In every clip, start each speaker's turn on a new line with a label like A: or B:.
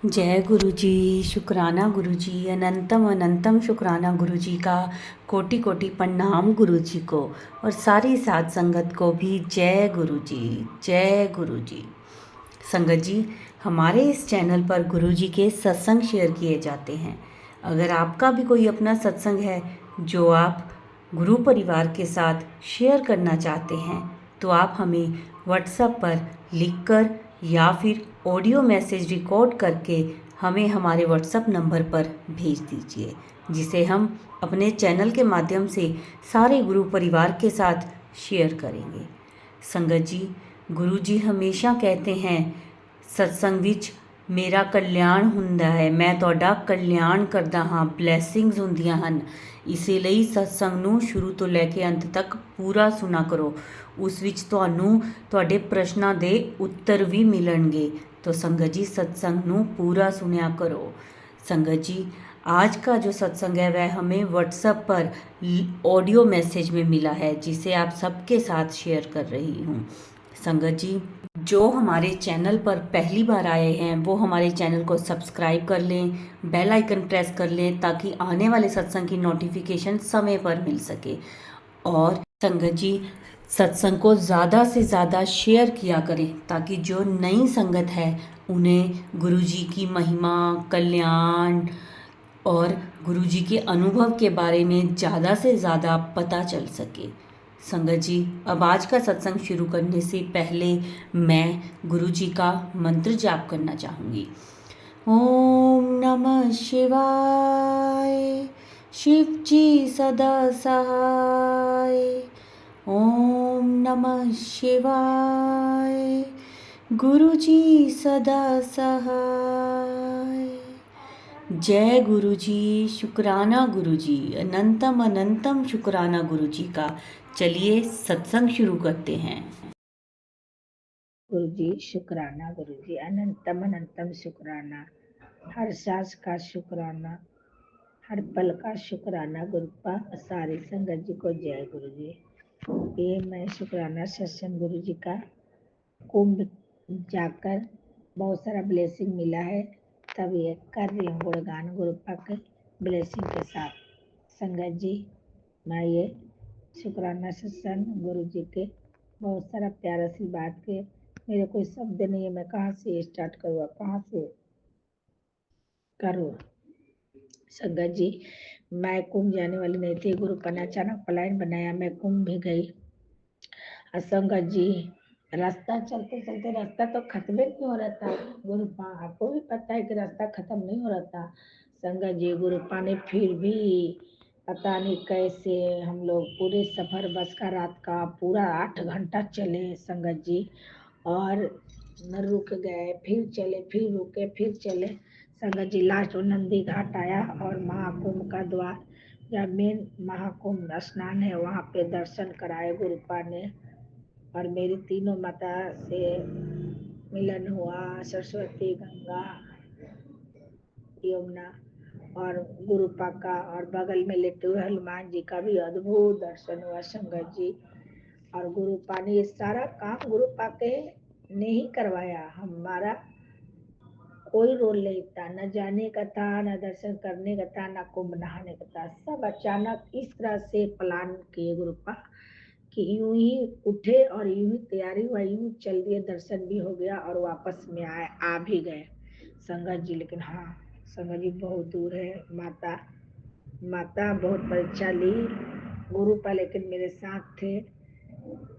A: जय गुरु जी। शुक्राना गुरु जी, अनंतम अनंतम शुक्राना गुरु जी का। कोटि कोटि प्रणाम गुरु जी को, और सारी साध संगत को भी जय गुरु जी। जय गुरु जी। संगत जी, हमारे इस चैनल पर गुरु जी के सत्संग शेयर किए जाते हैं। अगर आपका भी कोई अपना सत्संग है जो आप गुरु परिवार के साथ शेयर करना चाहते हैं, तो आप हमें व्हाट्सएप पर लिखकर या फिर ऑडियो मैसेज रिकॉर्ड करके हमें हमारे व्हाट्सएप नंबर पर भेज दीजिए, जिसे हम अपने चैनल के माध्यम से सारे गुरु परिवार के साथ शेयर करेंगे। संगत जी, गुरु जी हमेशा कहते हैं सत्संग विच मेरा कल्याण ਹੁੰਦਾ ਹੈ, ਮੈਂ ਤੁਹਾਡਾ ਕਲਿਆਣ ਕਰਦਾ ਹਾਂ, ਬਲੇਸਿੰਗਸ ਹੁੰਦੀਆਂ ਹਨ। ਇਸੇ ਲਈ ਸਤਸੰਗ ਨੂੰ ਸ਼ੁਰੂ ਤੋਂ ਲੈ ਕੇ ਅੰਤ ਤੱਕ ਪੂਰਾ ਸੁਣਾ ਕਰੋ। ਉਸ ਵਿੱਚ ਤੁਹਾਨੂੰ ਤੁਹਾਡੇ ਪ੍ਰਸ਼ਨਾਂ ਦੇ ਉੱਤਰ ਵੀ ਮਿਲਣਗੇ। तो संगत जी, सत्संग ਨੂੰ पूरा सुनया करो। संगत जी, आज का जो सत्संग है वह हमें व्हाट्सएप पर ऑडियो मैसेज में मिला है, जिसे आप सबके साथ शेयर कर रही हूँ। संगत जी, जो हमारे चैनल पर पहली बार आए हैं वो हमारे चैनल को सब्सक्राइब कर लें, बेल आइकन प्रेस कर लें, ताकि आने वाले सत्संग की नोटिफिकेशन समय पर मिल सके। और संगत जी, सत्संग को ज़्यादा से ज़्यादा शेयर किया करें, ताकि जो नई संगत है उन्हें गुरु जी की महिमा, कल्याण और गुरु जी के अनुभव के बारे में ज़्यादा से ज़्यादा पता चल सके। संगत जी, अब आज का सत्संग शुरू करने से पहले मैं गुरु जी का मंत्र जाप करना चाहूँगी। ओम नमः शिवाय। शिव जी सदा सहाय। ओम नमः शिवाय। गुरु जी सदा सहाय। जय गुरु जी। शुक्राना गुरु जी, अनंतम अनंतम शुक्राना गुरु जी का। चलिए सत्संग शुरू करते हैं।
B: गुरु जी शुक्राना, गुरु जी अनंतम अनंतम शुक्राना, हर सांस का शुक्राना, हर पल का शुक्राना। गुरुपा सारी संगत जी को जय गुरु जी। ये मैं शुक्राना सत्संग गुरु जी का कुंभ जाकर बहुत सारा ब्लेसिंग मिला है, तब ये कर रही हूँ गुणगान गुरुपा के ब्लेसिंग के साथ। संगत जी, मैं ये शुक्राना सत्संग गुरु जी के बहुत सारा प्यारा सी बात के मेरे कोई शब्द नहीं है, मैं कहाँ से स्टार्ट करूँ, कहाँ से करूँ। संगत जी, मैं कुंभ जाने वाली नहीं थी, गुरु का ने अचानक प्लान बनाया, मैं कुंभ भी गई। संगत जी, रास्ता चलते चलते रास्ता तो खत्म नहीं हो रहा था। गुरुपा आपको भी पता है कि रास्ता खत्म नहीं हो रहा था। संगत जी, गुरुपा ने फिर भी पता नहीं कैसे हम लोग पूरे सफर बस का रात का पूरा 8 घंटा चले संगत जी, और न रुक गए, फिर चले, फिर रुके, फिर चले। संगत जी, लास्ट नंदी घाट आया और महाकुंभ का द्वार, जब मेन महाकुंभ स्नान है वहाँ पे दर्शन कराए गुरुपा ने, और मेरी तीनों माता से मिलन हुआ, सरस्वती, गंगा, यमुना और गुरुपा का, और बगल में लेटे हुए हनुमान जी का भी अद्भुत दर्शन हुआ संगत जी। और गुरुपा ने ये सारा काम गुरुपा के ने ही करवाया, हमारा कोई रोल नहीं था, न जाने का था, न दर्शन करने का था, न कुंभ नहाने का था। सब अचानक इस तरह से प्लान किए गुरुपा कि यूं ही उठे और यूं ही तैयारी हुआ, यूं चल दिए, दर्शन भी हो गया और वापस में आए, आ भी गए संगत जी। लेकिन हाँ संगत जी, बहुत दूर है माता, माता बहुत परीक्षा ली गुरुपा, लेकिन मेरे साथ थे।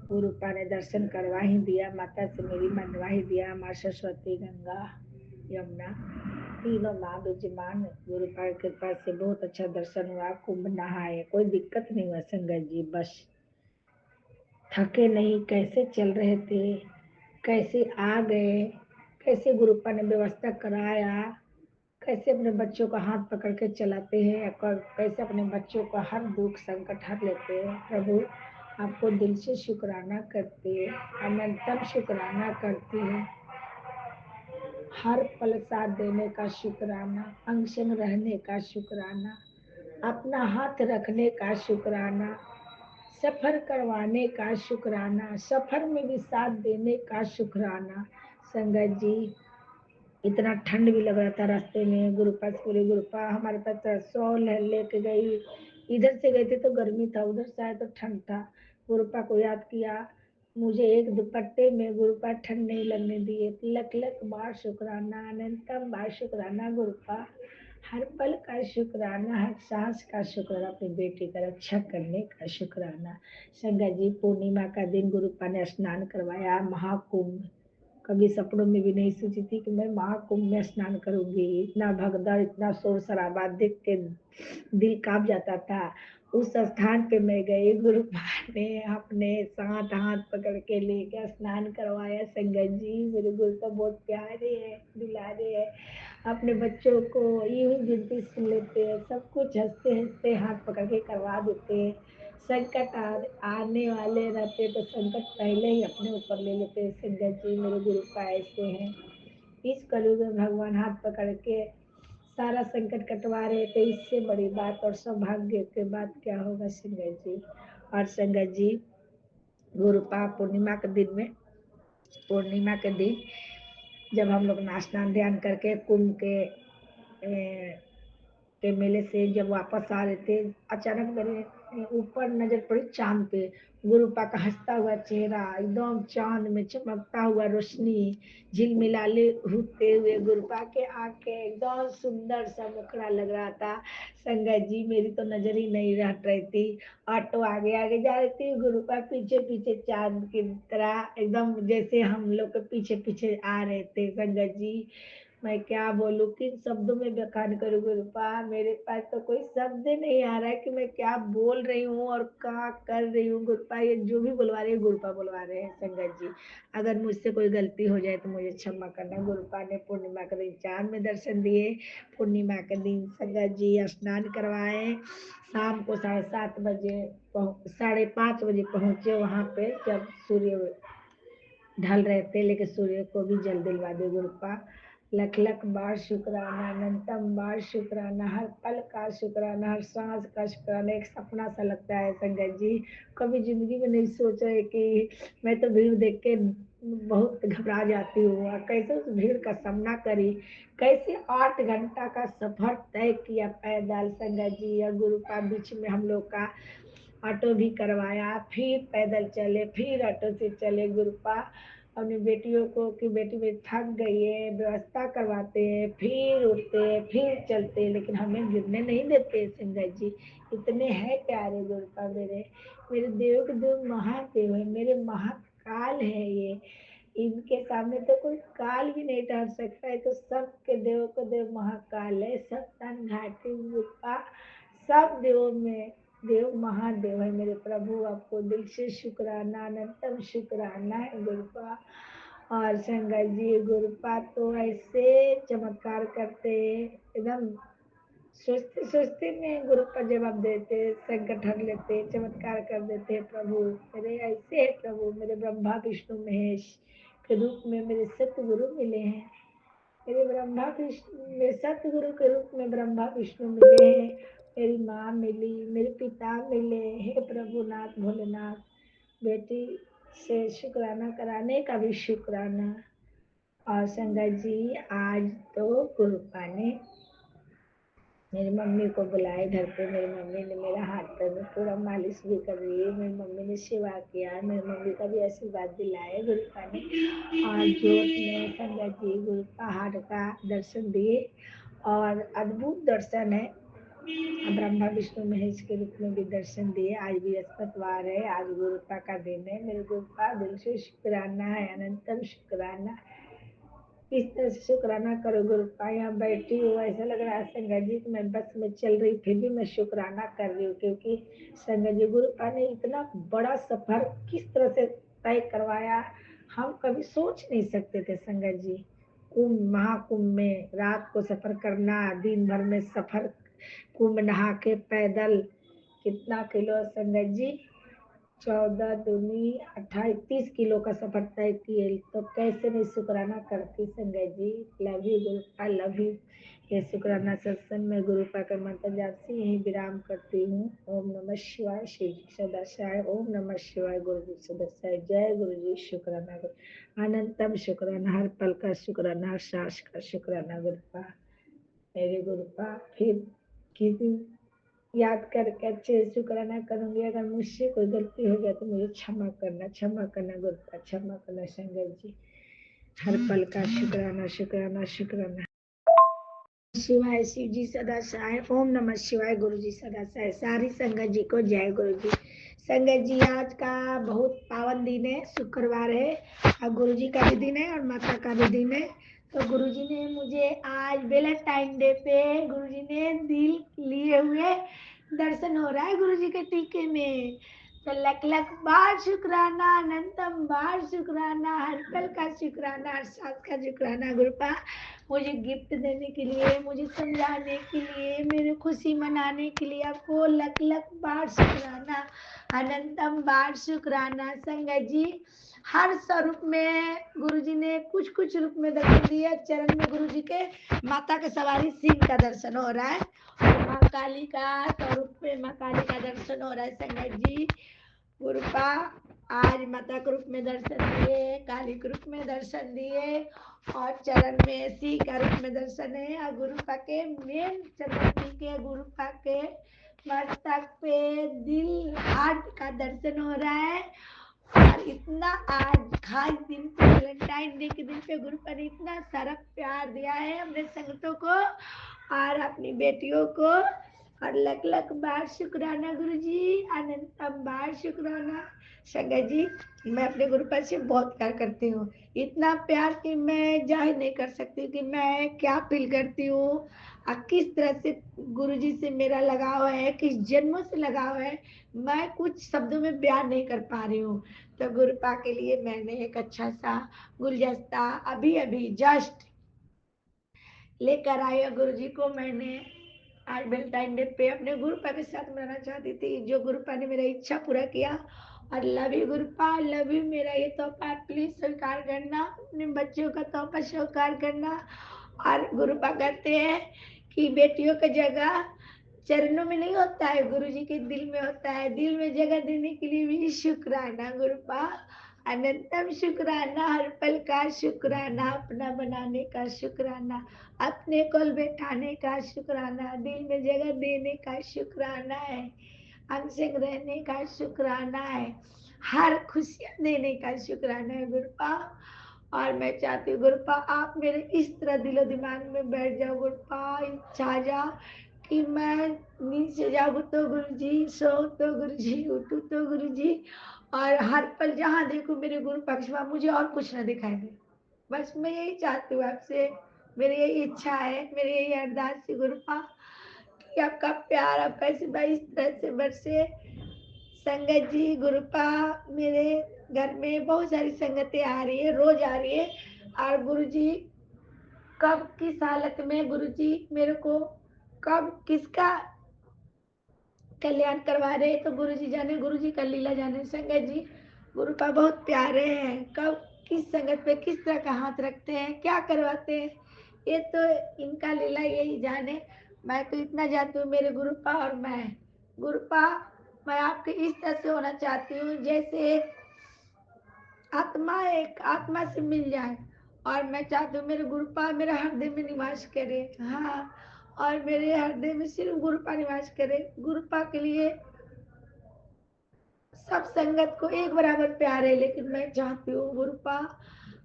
B: गुरुपा ने दर्शन करवा ही दिया, माता से मेरी मनवा ही दिया। माँ सरस्वती, गंगा, यमुना तीनों माँ विजयमान, गुरुपा की कृपा से बहुत अच्छा दर्शन हुआ। कुंभ नहाए, कोई दिक्कत नहीं हुआ संगत जी, बस थके नहीं, कैसे चल रहे थे, कैसे आ गए, कैसे गुरुपा ने व्यवस्था कराया, कैसे अपने बच्चों का हाथ पकड़ के चलाते हैं, कैसे अपने बच्चों का हर दुख संकट हर लेते हैं। प्रभु आपको दिल से शुक्राना करते हैं, अनंतम शुक्राना करते हैं, हर पल साथ देने का शुक्राना, अंग संग रहने का शुक्राना, अपना हाथ रखने का शुक्राना, सफर करवाने का शुक्राना, सफर में भी साथ देने का शुक्राना। संगत जी, इतना ठंड भी लग रहा था रास्ते में। गुरुपा से बोले गुरुपा हमारे पास शॉल है लेके गई। इधर से गए थे तो गर्मी था, उधर से आए तो ठंड था। गुरुपा को याद किया, मुझे एक दुपट्टे में गुरुपा ठंड नहीं लगने दिए। लख लख बार शुक्राना, अनंतम बार शुक्राना गुरुपा। हर पल का शुक्राना, हर सांस का शुक्राना, अपनी बेटी का रक्षा करने का शुक्राना। संगत जी, पूर्णिमा का दिन गुरुपा ने स्नान करवाया। महाकुंभ, कभी सपनों में भी नहीं सोची थी कि मैं महाकुंभ में स्नान करूंगी। इतना भगदड़, इतना शोर शराबा देख के दिल कांप जाता था। उस स्थान पे मैं गई, गुरुपा ने अपने साथ हाथ पकड़ के लेके स्नान करवाया। संगत जी, मेरे गुरुपा बहुत प्यारे है, दुलारे है। अपने बच्चों को यूं ही गिनती सुन लेते हैं, सब कुछ हंसते हंसते हाथ पकड़ के करवा देते हैं। संकट आने वाले रहते तो संकट पहले ही अपने ऊपर ले लेते हैं। संगत जी, मेरे गुरु का ऐसे हैं। इस कलयुग में भगवान हाथ पकड़ के सारा संकट कटवा रहे थे। इससे बड़ी बात और सौभाग्य के बात क्या होगा संगत जी। और संगत जी, गुरुपा पूर्णिमा के दिन में, पूर्णिमा के दिन जब हम लोग स्नान ध्यान करके कुंभ के मेले से जब वापस आ रहे थे, अचानक मेरे ऊपर नजर पड़ी चांद पे। गुरुपा का हंसता हुआ चेहरा, एकदम चांद में चमकता हुआ रोशनी, झिलमिलाले होते हुए गुरुपा के आंखें, एकदम सुंदर सा मुखड़ा लग रहा था। संगत जी, मेरी तो नजर ही नहीं हट रही थी। ऑटो आगे आगे जा रही थी, गुरुपा पीछे पीछे चांद की तरह एकदम जैसे हम लोग के पीछे पीछे आ रहे थे। संगत जी, मैं क्या बोलूं, किन शब्दों में बयान करूं गुरुपा। मेरे पास तो कोई शब्द नहीं आ रहा है कि मैं क्या बोल रही हूँ और क्या कर रही हूँ। गुरुपा ये जो भी बुलवा रहे हैं, गुरुपा बुलवा रहे हैं। संगत जी, अगर मुझसे कोई गलती हो जाए तो मुझे क्षमा करना। गुरुपा ने पूर्णिमा के दिन चांद में दर्शन दिए। पूर्णिमा के दिन संगत जी स्नान करवाए। शाम को 7:30 बजे 5:30 बजे पहुंचे वहां पे, जब सूर्य ढल रहे थे, लेकिन सूर्य को भी जल दिलवा दे गुरुपा। लख लख बार शुक्राना, अनंतम बार शुक्राना, हर पल का शुक्राना, हर सांस का शुक्राना। एक सपना सा लगता है संगत जी। कभी जिंदगी में नहीं सोचा है कि मैं तो भीड़ देख के बहुत घबरा जाती हूँ, और कैसे उस भीड़ का सामना करी, कैसे 8 घंटा का सफर तय किया पैदल। संगत जी, और गुरुपा बीच में हम लोग का ऑटो भी करवाया, फिर पैदल चले, फिर ऑटो से चले। गुरुपा अपनी बेटियों को कि बेटी बेटी थक गई है, व्यवस्था करवाते हैं, फिर उठते हैं, फिर चलते हैं, लेकिन हमें गिरने नहीं देते संगत जी। इतने हैं प्यारे गुरुपा मेरे। मेरे देव के देव महादेव है, मेरे महाकाल है ये। इनके सामने तो कोई काल भी नहीं ठहर सकता है। तो सबके देव को देव महाकाल है, सब तन घाटी गुरुपा, सब देवों में देव महादेव है मेरे प्रभु। आपको दिल से शुक्राना, अनंतम शुक्राना है गुरुपा। और संगत जी, गुरुपा तो ऐसे चमत्कार करते एकदम, सोचते सोचते में गुरुपा जवाब देते, संकट हर लेते, चमत्कार कर देते। प्रभु मेरे ऐसे है, प्रभु मेरे ब्रह्मा विष्णु महेश के रूप में मेरे सतगुरु मिले हैं। मेरे ब्रह्मा विष्णु, मेरे सतगुरु के रूप में ब्रह्मा विष्णु मिले हैं। मेरी माँ मिली, मेरे पिता मिले। हे प्रभुनाथ भोलेनाथ, बेटी से शुक्राना कराने का भी शुक्राना। और संगत जी, आज तो गुरुपा ने मेरी मम्मी को बुलाए घर पे। मेरी मम्मी ने मेरा हाथ पैर में पूरा मालिश भी कर रही है, मेरी मम्मी ने सेवा किया, मेरी मम्मी का भी आशीर्वाद दिलाए गुरुपा ने। और जोत में संगत जी गुरुपा का दर्शन दिए, और अद्भुत दर्शन है। ब्रह्मा विष्णु महेश के रूप में भी दर्शन दिए। आज बृहस्पतिवार है, आज गुरुपा का दिन है। मेरे गुरुपा, दिल से शुक्राना है, अनंतम शुक्राना। इस तरह से शुक्राना करो गुरुपा। यहाँ बैठी हूँ, ऐसा लग रहा है संगत जी कि मैं बस में चल रही, फिर भी मैं शुक्राना कर रही हूँ, क्योंकि संगत जी गुरुपा ने इतना बड़ा सफर किस तरह से तय करवाया, हम कभी सोच नहीं सकते थे संगत जी। कुंभ, महाकुंभ में रात को सफर करना, दिन भर में सफर, कुंभ नहा के पैदल, कितना किलो संगत जी, 14 दूनी 28, 30 किलो का सफर तय किए, तो कैसे नहीं शुक्राना करती संगत जी। Love you Gurupa, love you. ये शुक्राना सत्संग में गुरु पा का मंत्र जाप से यही विराम करती हूँ। ओम नमः शिवाय, शिव जी सदाशिवाय। ओम नमः शिवाय, गुरु जी सदाशिवाय। जय गुरु जी। शुक्राना गुरु, अनंतम शुक्राना, हर पल का शुक्राना, हर सांस का शुक्राना गुरु पा। मेरे गुरु पा फिर किसी याद करके अच्छे से शुक्राना करूंगी। अगर मुझसे कोई गलती हो गया तो मुझे क्षमा करना गुरु पा, क्षमा करना संगत जी। हर पल का शुक्राना शुक्राना शुक्राना। शिवाय, शिव जी सदा सहाय। ओम नमः शिवाय, गुरु जी सदा सहाय। सारी संगत जी को जय गुरु जी। संगत जी, आज का बहुत पावन दिन है, शुक्रवार है और गुरु जी का भी दिन है और माता का भी दिन है। तो गुरु जी ने मुझे आज वैलेंटाइन डे पे गुरु जी ने दिल लिए हुए दर्शन हो रहा है गुरु जी के टीके में। तो लख लख बार शुक्राना, अनंतम बार शुक्राना, हर पल का शुक्राना, हर सांस का शुक्राना गुरु पा। मुझे गिफ्ट देने के लिए, मुझे समझाने के लिए, मेरी खुशी मनाने के लिए आपको लख लख बार शुक्राना, अनंतम बार शुक्राना। संगत जी, हर स्वरूप में गुरु जी ने कुछ कुछ रूप में दर्शन दिया। चरण में गुरु जी के माता के सवारी सिंह का दर्शन हो रहा है और माँ काली का स्वरूप में माँ काली का दर्शन हो रहा है। संगत जी, गुरु पा आज माता के रूप में दर्शन दिए, काली के रूप में दर्शन दिए और चरण में सिंह का रूप में दर्शन है। और गुरु पा के मेन चरण के गुरु पा के मस्तक पे दिल हार्ट का दर्शन हो रहा है। और इतना आज खास दिन पे, वैलेंटाइन डे के दिन पे गुरु पा ने इतना सारा प्यार दिया है अपने संगतों को और अपनी बेटियों को। और लख लख बार शुक्राना गुरु जी, अनंतम बार शुक्राना। संगत जी, मैं अपने गुरु पर से बहुत प्यार करती हूँ। इतना प्यार कि मैं जाहिर नहीं कर सकती कि मैं क्या फील करती हूँ और किस तरह से गुरु जी से मेरा लगाव है, किस जन्मों से लगाव है, मैं कुछ शब्दों में बयान नहीं कर पा रही हूँ। तो गुरु पा के लिए मैंने एक अच्छा सा गुलदस्ता अभी अभी जस्ट लेकर आई है। गुरु जी को मैंने आज वैलेंटाइन डे पे अपने गुरुपा के साथ मनाना चाहती थी, जो गुरुपा ने मेरा इच्छा पूरा किया। और love you Gurupa, love you. मेरा ये तोहफा प्लीज स्वीकार करना, अपने बच्चों का तोहफा स्वीकार करना। और गुरुपा कहते हैं कि बेटियों का जगह चरणों में नहीं होता है, गुरु जी के दिल में होता है। दिल में जगह देने के लिए भी शुक्राना गुरुपा, अनंतम शुक्राना, हर पल का शुक्राना, अपना बनाने का शुक्राना, अपने कोल बैठाने का शुक्राना, दिल में जगह देने का शुक्राना है, हमसे रहने का शुक्राना है, हर खुशियाँ देने का शुक्राना है गुरुपा। और मैं चाहती हूँ गुरुपा आप मेरे इस तरह दिलो दिमाग में बैठ जाओ गुरुपा, इच्छा जाओ कि मैं नींद से जागूँ तो गुरु जी, सो तो गुरु जी, उठूँ तो गुरु जी, और हर पल जहाँ देखूँ मेरे गुरु पक्षवा, मुझे और कुछ ना दिखाई दे। बस मैं यही चाहती हूँ आपसे, मेरी यही इच्छा है, मेरी यही अरदास है गुरुपा कि आपका प्यार, आपका आशीर्वाद इस तरह से बरसे। संगत जी, गुरुपा मेरे घर में बहुत सारी संगतें आ रही है, रोज आ रही है। और गुरु जी कब किस हालत में गुरु जी मेरे को कब किसका कल्याण करवा रहे तो गुरु जी जाने, गुरु जी का लीला जाने। संगत जी, गुरुपा बहुत प्यारे हैं, कब किस संगत पे किस तरह का हाथ रखते हैं, क्या करवाते हैं, ये तो इनका लीला यही जाने। मैं तो इतना जानती हूँ मेरे गुरुपा और मैं गुरुपा, मैं आपके इस तरह से होना चाहती हूँ जैसे आत्मा एक आत्मा से मिल जाए। और मैं चाहती हूँ मेरे गुरुपा मेरे हृदय में निवास करे। हाँ, और मेरे हृदय में सिर्फ गुरुपा निवास करे। गुरुपा के लिए सब संगत को एक बराबर प्यार है, लेकिन मैं चाहती हूँ गुरुपा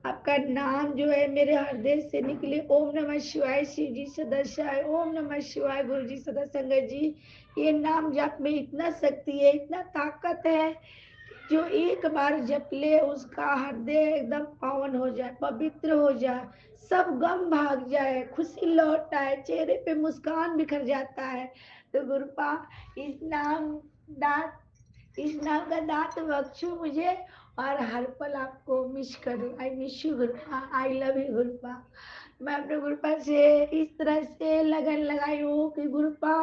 B: आपका नाम जो है मेरे हृदय से निकले। ओम नमः शिवाय, शिव जी सदा शिवाय। ओम नमः शिवाय, गुरु जी सदा। संगत जी, ये नाम जप में इतना शक्ति है, इतना ताकत है, जो एक बार जप ले उसका हृदय एकदम पावन हो जाए, पवित्र हो जाए, सब गम भाग जाए, खुशी लौट आए, चेहरे पे मुस्कान बिखर जाता है। तो गुरुपा इस नाम दात इस नाम का दात बख्शो मुझे और हर पल आपको मिस करूं। I miss you Gurupa, I love you Gurupa. मैं अपने गुरुपा से इस तरह से लगन लगाई हूँ कि गुरुपा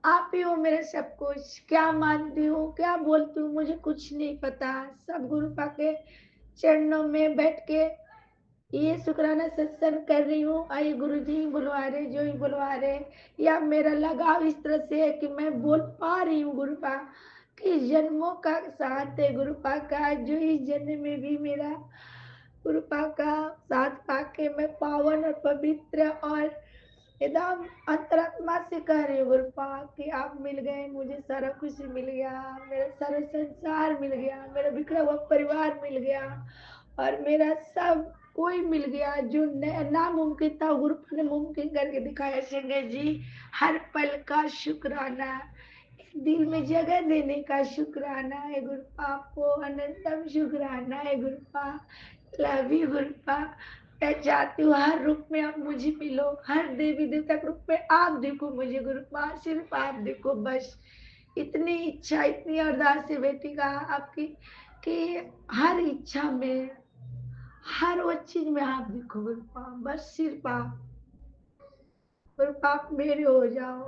B: आप ही हो मेरे सब कुछ। क्या मानती हूँ, क्या बोलती हूँ, मुझे कुछ नहीं पता। सब गुरुपा के चरणों में बैठ के ये शुक्राना सत्संग कर रही हूँ, आइए गुरुजी बुलवा रहे, जो ही बुलवा रहे, या मेरा लगाव इस तरह से है कि मैं बोल पा रही हूँ गुरुपा, कि जन्मों का साथ है गुरुपा का, जो इस जन्म में भी मेरा गुरुपा का साथ पाके मैं पावन और पवित्र और एकदम अंतरात्मा से कह रही हूँ गुरुपा कि आप मिल गए, मुझे सारा कुछ मिल गया, मेरा सारा संसार मिल गया, मेरा बिखरा हुआ परिवार मिल गया, और मेरा सब कोई मिल गया जो नामुमकिन था, गुरुपा ने मुमकिन करके दिखाया। संगत जी, हर पल का शुक्राना, दिल में जगह देने का शुक्राना है गुरुपा, आपको अनंतम शुक्राना है गुरुपा। Love you Gurupa. मैं चाहती हूँ हर रूप में आप मुझे मिलो, हर देवी देवता के रूप में आप देखो मुझे गुरुपा, सिर्फ आप देखो बस। इतनी इच्छा, इतनी अरदास है बेटी का आपकी, कि हर इच्छा में, हर वो चीज में आप देखो गुरुपा, बस सिर्फ आप गुरुपा, आप मेरे हो जाओ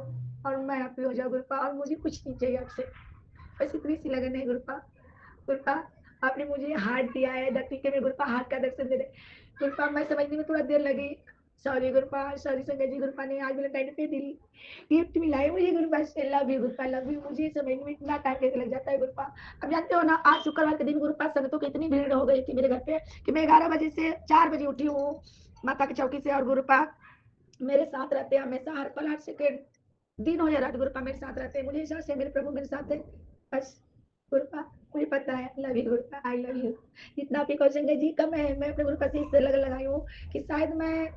B: और मैं आप ही हो जाओ गुरुपा, और मुझे कुछ नहीं चाहिए आपसे, बस इतनी सी लगन है गुरुपा। गुरुपा, आपने मुझे हार्ट दिया है, धरती के में गुरुपा हार्ट का दर्शन दे दे गुरुपा, मैं समझने में थोड़ा देर लगी, सॉरी गुरुपा, सॉरी संगत जी। गुरुपा ने आज मेरे टाइम पे दिल गिफ्ट मिला है मुझे गुरुपा से, love you Gurupa, love you. मुझे समझने में इतना टाइम कैसे लग जाता है गुरुपा, अब जानते हो ना, आज शुक्रवार के दिन गुरुपा संगतों की इतनी भीड़ हो गई थी मेरे घर पे, कि मैं 11 बजे से 4 बजे उठी हूँ माता की चौकी से, और गुरुपा मेरे साथ रहते हैं हमेशा, हर पल हर सेकेंड, दिन हो या रात गुरुपा मेरे साथ रहते हैं, मुझे एहसास है मेरे प्रभु मेरे साथ है, बस गुरुपा, मुझे पता है। Love you Gurupa, I love you. जितना आपकी कौशल जी कम है, मैं अपने गुरुपा से इससे लगाई हूँ कि शायद मैं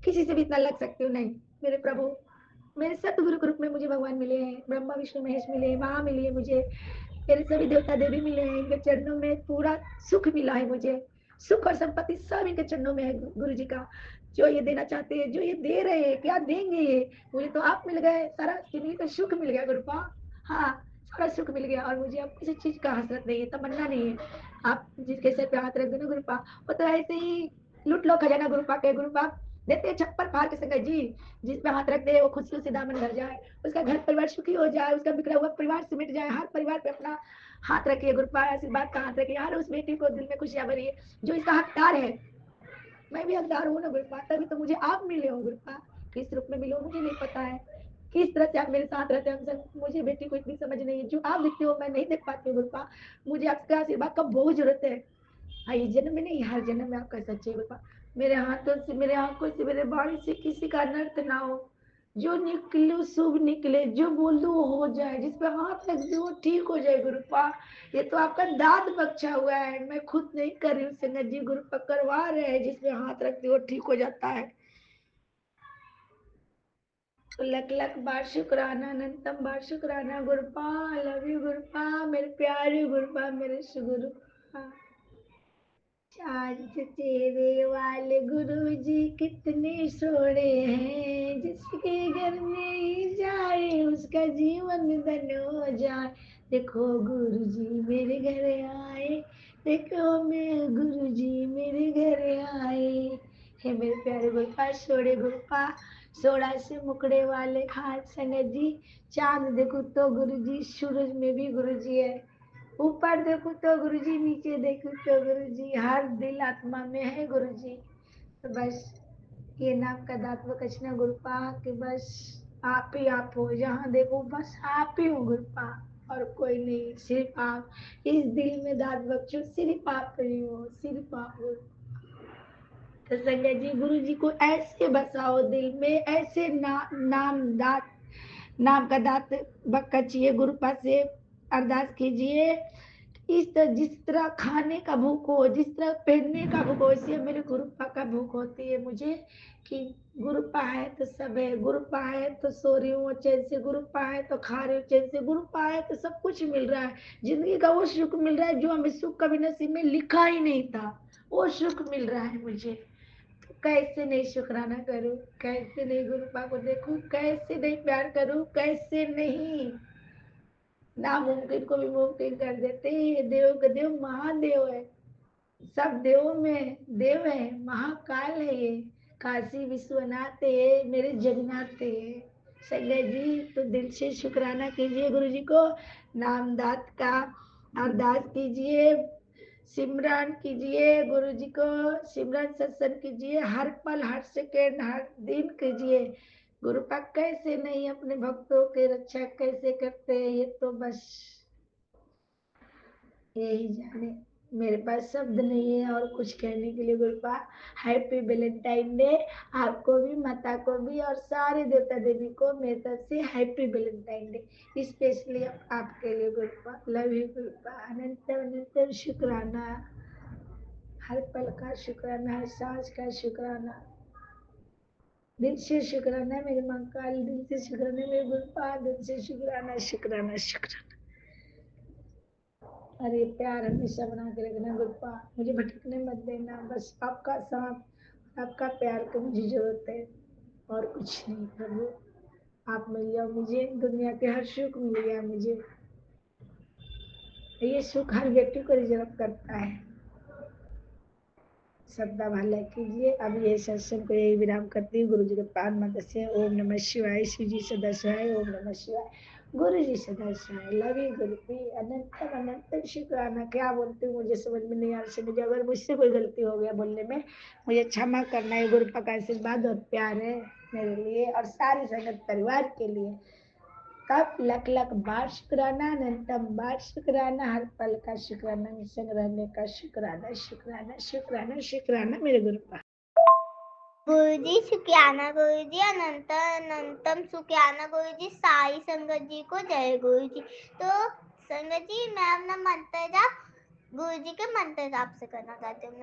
B: किसी से भी इतना लग सकती हूँ, नहीं मेरे प्रभु, मेरे सतगुरु के रूप में मुझे भगवान मिले हैं, ब्रह्मा विष्णु महेश मिले, माँ मिली है मुझे, मेरे सभी देवता देवी मिले हैं, इनके चरणों में पूरा सुख मिला है मुझे, सुख और संपत्ति सब इनके चरणों में है गुरु जी का, जो ये देना चाहते हैं, जो ये दे रहे हैं, क्या देंगे ये, मुझे तो आप मिल गए, सारा जिंदगी का सुख मिल गया गुरुपा, हाँ सारा सुख मिल गया, और मुझे अब किसी चीज का हसरत नहीं है, तमन्ना नहीं है। आप जिसके सर पे हाथ रख देना गुरुपा, वो तो ऐसे ही लूट लो खजाना गुरुपा के, गुरुपा देते हैं छप्पर फाड़ के संगत जी, जिस पे हाथ रख दे वो खुशियों से दामन भर जाए, उसका घर परिवार सुखी हो जाए, उसका बिखरा हुआ परिवार सिमट जाए, हर परिवार पे अपना हाथ रखिए गुरुपा, आशीर्वाद का हाथ रखिए, हर उस बेटी को दिल में खुशियां भरिए जो इसका हकदार है। मैं भी हकदार हूँ ना गुरुपा, तभी तो मुझे आप मिले हो गुरुपा, किस रूप में मिले हो मुझे नहीं पता है, किस तरह से आप मेरे साथ रहते हैं, मुझे बेटी को इतनी समझ नहीं है, जो आप दिखते हो मैं नहीं देख पाती हूँ गुरुपा, मुझे आपका आशीर्वाद का बहुत जरूरत है, हाँ ये जन्म में नहीं, हर जन्म में आपका सच्चे गुरुपा, मेरे हाथों से, मेरे आंखों से, मेरे बाणी से किसी का अनर्थ ना हो, जो निकले शुभ निकले, जो बोल दो वो हो जाए, जिस पे हाथ रख दो वो ठीक हो जाए गुरुपा, ये तो आपका दाद बख्शा हुआ है, मैं खुद नहीं कर रही हूँ संगत जी, गुरुपा करवा रहे हैं, जिसपे हाथ रख दो वो ठीक हो जाता है। तो लख लख बार शुक्राना, अनंतम बार शुक्राना गुरुपा, लव यू गुरुपा, मेरे प्यारे गुरुपा, मेरे सुगुरुपा। चांद चेहरे वाले गुरु जी कितने सोने हैं, जिसके घर में जाए उसका जीवन धन्य हो जाए, देखो गुरु जी मेरे घर आए, देखो मेरे गुरु जी मेरे घर आए, हे मेरे प्यारे गुरुपा, सोड़े गुरुपा, सोड़ा से मुकड़े वाले हाथ संगत जी, चांद देखो तो गुरु जी, सूरज में भी गुरु जी है, ऊपर देखो तो गुरुजी, नीचे देखो तो गुरुजी, हर दिल आत्मा में है गुरुजी, तो बस ये नाम का दात्व कचना गुरुपा, कि बस आप ही आप हो, जहाँ देखो बस आप ही हो गुरुपा, और कोई नहीं, सिर्फ आप, इस दिल में दात बख्शो, सिर्फ आप ही हो, सिर्फ आप हो। तो संजय जी, गुरु जी को ऐसे बसाओ दिल में, ऐसे नाम दात, नाम का दात बख्शिए, गुरुपा से अरदास कीजिए, इस तरह जिस तरह खाने का भूख हो, जिस तरह पहनने का भूख हो, इसलिए मेरे गुरुपा का भूख होती है मुझे, कि गुरुपा है तो सब है, गुरुपा है तो सो रही हूँ चैन से, गुरुपा है तो खा रही हूँ चैन से, गुरुपा है तो सब कुछ मिल रहा है, जिंदगी का वो सुख मिल रहा है जो हमें सुख कभी नसीब में लिखा ही नहीं था, वो सुख मिल रहा है मुझे, तो कैसे नहीं शुक्राना करूँ, कैसे नहीं गुरुपा को देखूं, कैसे नहीं प्यार करूँ, कैसे नहीं, नामुमकिन को भी मुमकिन कर देते हैं, ये देव का देव महादेव है, सब देवों में देव है, महाकाल है ये, काशी विश्वनाथ है, मेरे जगन्नाथ है। संजय जी तो दिल से शुक्राना कीजिए गुरु जी को, नामदात का अरदास कीजिए, सिमरन कीजिए गुरु जी को, सिमरन सत्संग कीजिए, हर पल हर सेकेंड हर दिन कीजिए। गुरु पाक कैसे नहीं अपने भक्तों की रक्षा कैसे करते हैं, ये तो बस यही जाने। मेरे पास शब्द नहीं है और कुछ कहने के लिए। गुरुपा हैप्पी वैलेंटाइन डे आपको भी, माता को भी और सारे देवता देवी को मेरी तरफ से हैप्पी वैलेंटाइन डे स्पेशली आपके लिए गुरुपा। Love you गुरुपा। अनंत अनंत शुक्राना, हर पल का शुक्राना, हर सांस का शुक्राना, दिल से शुक्राना मेरे मंकाल, दिल से शुक्राना मेरे गुरुपा, दिल से शुक्राना शुक्राना शुक्राना। अरे प्यार हमेशा बना के रखना गुरुपा, मुझे भटकने मत देना। बस आपका साथ आपका प्यार की मुझे जरूरत है और कुछ नहीं। प्रभु आप मिल जाओ मुझे, दुनिया के हर सुख मिल गया मुझे। ये सुख हर व्यक्ति को रिजर्व करता है। सबका भला कीजिए। अब ये सत्संग को यही विराम करती हूँ। गुरु जी के पाद मत से ओम नमः शिवाय, शिव जी सदस्याय, ओम नमः शिवाय, गुरु जी सदस्याय। लवी गुरु की अनंत अनंत शुक्राना। क्या बोलती हूँ मुझे समझ में नहीं आ रहा। मुझे अगर मुझसे कोई गलती हो गया बोलने में, मुझे क्षमा करना है। गुरु का आशीर्वाद और प्यार है मेरे लिए और सारे संगत परिवार के लिए। कब लख लख बार शुक्राना, अनंतम बार शुक्राना, हर पल का शुक्राना, निसंग रहने का शुक्राना शुक्राना शुक्राना शुक्राना मेरे गुरु का।
C: गुरु जी शुक्राना, गुरु जी अनंत अनंतम शुक्राना, गुरु जी साई संगत जी को जय गुरु जी। तो संगत जी मैं अपना मंत्र जाप गुरु जी के मंत्र जाप से करना चाहती हूँ।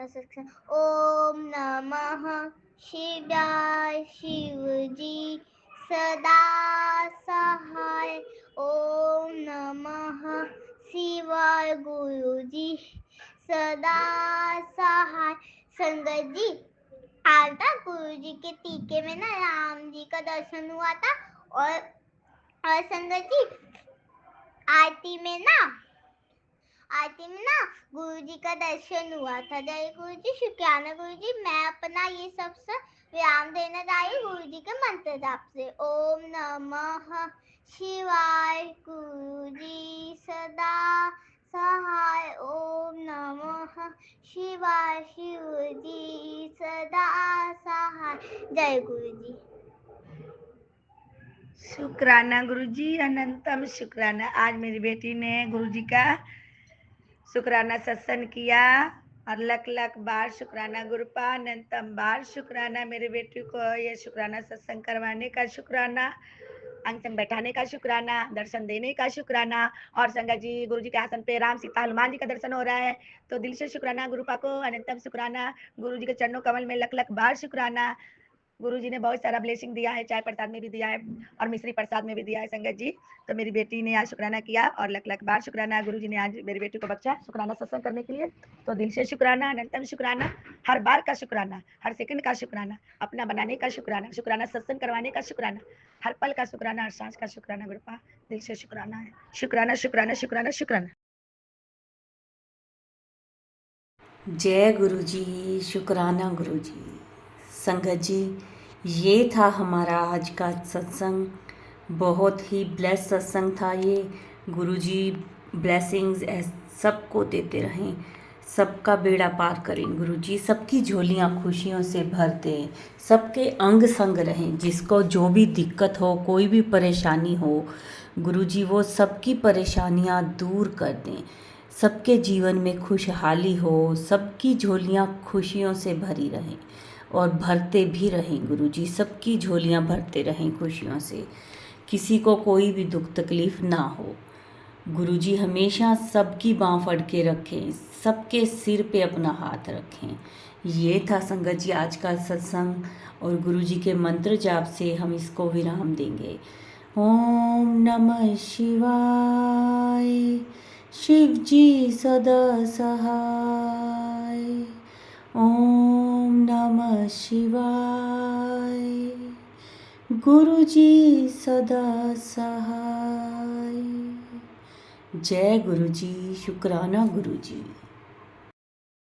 C: ओम नमः शिवाय, शिव जी सदा सहाय। ओम नमः शिवाय, गुरु जी सदा सहाय। संगत जी आज ना गुरु जी के टीके में ना राम जी का दर्शन हुआ था और संगत जी आरती में ना गुरु जी का दर्शन हुआ था। जय गुरु जी शुक्राना गुरु जी। मैं अपना ये सब विराम देना चाहिए गुरु जी के मंत्र जाप से। ओम नमः शिवाय, गुरु जी सदा सहाय। ओम नमः शिवाय, शिव जी सदा सहाय। जय गुरु जी।
B: शुक्राना गुरुजी, अनंतम शुक्राना। आज मेरी बेटी ने गुरुजी का शुक्राना सत्संग किया और लख लख बार शुक्राना गुरुपा, अनंतम बार शुक्राना मेरे बेटी को ये शुक्राना सत्संग करवाने का शुक्राना, अंग बैठाने का शुक्राना, दर्शन देने का शुक्राना। और संगत जी गुरु जी के आसन पे राम सीता हनुमान जी का दर्शन हो रहा है, तो दिल से शुक्राना गुरुपा को, अनंतम शुक्राना। गुरु जी के चरणों कमल में लख लख बार शुक्राना। गुरु जी ने बहुत सारा ब्लेसिंग दिया है, चाय प्रसाद में भी दिया है और मिश्री प्रसाद में भी दिया है संगत जी। तो मेरी बेटी ने आज शुक्राना किया और लख लख बार शुक्राना। गुरु जी ने आज मेरी बेटी को बख्शा शुक्राना सत्संग करने के लिए, तो दिल से शुक्राना, अनंतम शुक्राना, हर बार का शुक्राना, हर सेकंड का शुक्राना, अपना बनाने का शुक्राना, शुक्राना सत्संग करवाने का शुक्राना, हर पल का शुक्राना, हर सांस का शुक्राना गुरुपा, दिल से शुक्राना है। शुक्राना शुक्राना शुक्राना शुक्राना।
A: जय गुरु जी, शुक्राना गुरु जी। संगत जी, ये था हमारा आज का सत्संग। बहुत ही ब्लेस सत्संग था ये। गुरु जी ब्लेसिंग्स सबको देते रहें, सबका बेड़ा पार करें गुरु जी, सबकी झोलियाँ खुशियों से भर दें, सबके अंग संग रहें। जिसको जो भी दिक्कत हो, कोई भी परेशानी हो, गुरु जी वो सबकी परेशानियाँ दूर कर दें, सबके जीवन में खुशहाली हो, सबकी झोलियाँ खुशियों से भरी रहें और भरते भी रहें गुरु जी, सबकी झोलियाँ भरते रहें खुशियों से, किसी को कोई भी दुख तकलीफ़ ना हो। गुरु जी हमेशा सबकी बाँह फड़ के रखें, सबके सिर पे अपना हाथ रखें। ये था संगत जी आज का सत्संग और गुरु जी के मंत्र जाप से हम इसको विराम देंगे। ओम नमः शिवाय, शिव जी सदा सहाय। ओम नमः शिवाय, गुरु जी सदा सहाय। जय गुरु जी, शुक्राना गुरु जी।